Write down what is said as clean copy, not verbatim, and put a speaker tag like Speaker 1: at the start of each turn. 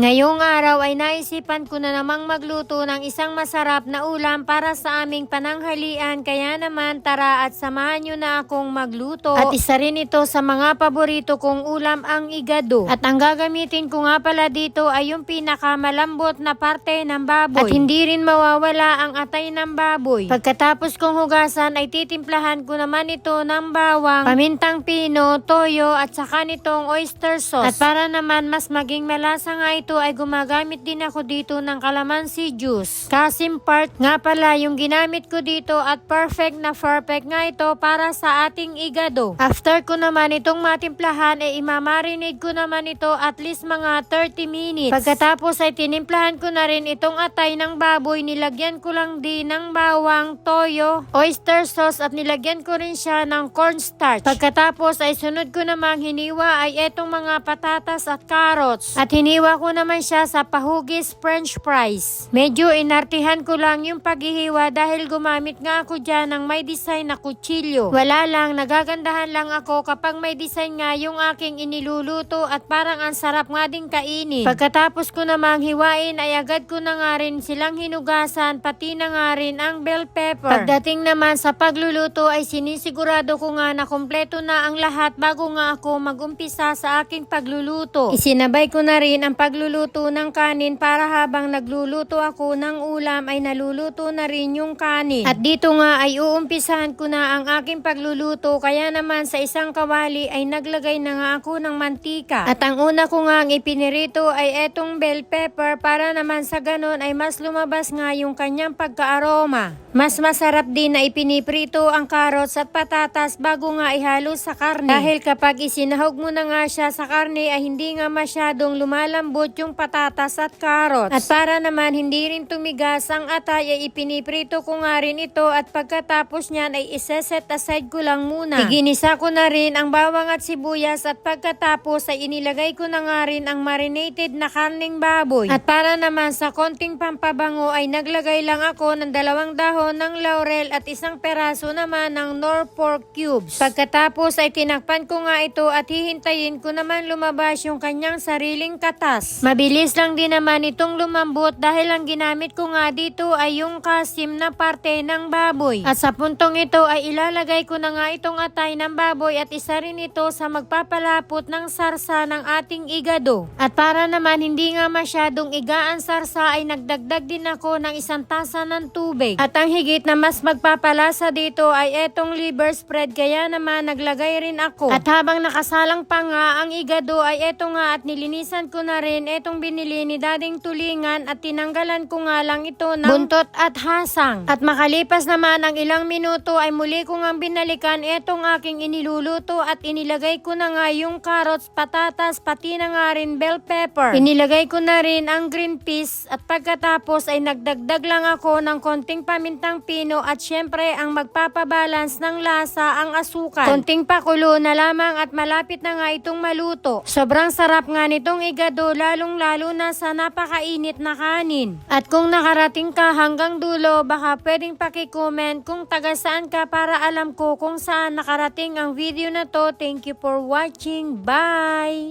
Speaker 1: Ngayong araw ay naisipan ko na namang magluto ng isang masarap na ulam para sa aming pananghalian, kaya naman tara at samahan nyo na akong magluto. At isa rin ito sa mga paborito kong ulam, ang igado. At ang gagamitin ko nga pala dito ay yung pinakamalambot na parte ng baboy. At hindi rin mawawala ang atay ng baboy. Pagkatapos kong hugasan ay titimplahan ko naman ito ng bawang, pamintang pino, toyo at saka nitong oyster sauce. At para naman mas maging malasa nga ito ay gumagamit din ako dito ng calamansi juice. Kasim part nga pala yung ginamit ko dito at perfect nga ito para sa ating igado. After ko naman itong matimplahan ay imamarinate ko naman ito at least mga 30 minutes. Pagkatapos ay tinimplahan ko na rin itong atay ng baboy, nilagyan ko lang din ng bawang, toyo, oyster sauce at nilagyan ko rin siya ng cornstarch. Pagkatapos ay sunod ko namang hiniwa ay etong mga patatas at carrots. At hiniwa ko naman siya sa pahugis french fries. Medyo inartihan ko lang yung paghihiwa dahil gumamit nga ako dyan ng may design na kutsilyo. Wala lang, nagagandahan lang ako kapag may design nga yung aking iniluluto at parang ang sarap nga din kainin. Pagkatapos ko namang hiwain ay agad ko na nga rin silang hinugasan, pati na nga rin ang bell pepper. Pagdating naman sa pagluluto ay sinisigurado ko nga na kompleto na ang lahat bago nga ako magumpisa sa aking pagluluto. Isinabay ko na rin ang pagluluto ng kanin para habang nagluluto ako ng ulam ay naluluto na rin yung kanin. At dito nga ay uumpisahan ko na ang aking pagluluto, kaya naman sa isang kawali ay naglagay na nga ako ng mantika. At ang una ko nga ipinirito ay etong bell pepper para naman sa ganon ay mas lumabas nga yung kanyang pagka-aroma. Mas masarap din na ipiniprito ang carrots at patatas bago nga ihalo sa karne. Dahil kapag isinahog mo na nga siya sa karne ay hindi nga masyadong lumalambot yung patatas at carrots. At para naman hindi rin tumigas ang atay ay ipiniprito ko nga rin ito at pagkatapos niyan ay iseset aside ko lang muna. Iginisa ko na rin ang bawang at sibuyas at pagkatapos ay inilagay ko na nga rin ang marinated na karning baboy. At para naman sa konting pampabango ay naglagay lang ako ng 2 dahon ng laurel at 1 peraso naman ng Knorr pork cubes. Pagkatapos ay tinakpan ko nga ito at hihintayin ko naman lumabas yung kanyang sariling katas. Mabilis lang din naman itong lumambot dahil ang ginamit ko nga dito ay yung kasim na parte ng baboy. At sa puntong ito ay ilalagay ko na nga itong atay ng baboy at isa rin ito sa magpapalapot ng sarsa ng ating igado. At para naman hindi nga masyadong iga ang sarsa ay nagdagdag din ako ng 1 tasa ng tubig. At ang higit na mas magpapalasa dito ay etong liver spread, kaya naman naglagay rin ako. At habang nakasalang pa nga ang igado ay eto nga at nilinisan ko na rin etong binili ni Dading Tulingan at tinanggalan ko nga lang ito ng buntot at hasang. At makalipas naman ang ilang minuto ay muli ko nga binalikan etong aking iniluluto at inilagay ko na nga yung carrots, patatas, pati na nga rin bell pepper. Inilagay ko na rin ang green peas at pagkatapos ay nagdagdag lang ako ng konting pamintang pino at syempre ang magpapabalance ng lasa ang asukal. Konting pakulo na lamang at malapit na nga itong maluto. Sobrang sarap nga nitong igado, lalong lalo na sa napakainit na kanin. At kung nakarating ka hanggang dulo, baka pwedeng paki-comment kung taga saan ka para alam ko kung saan nakarating ang video na to. Thank you for watching. Bye!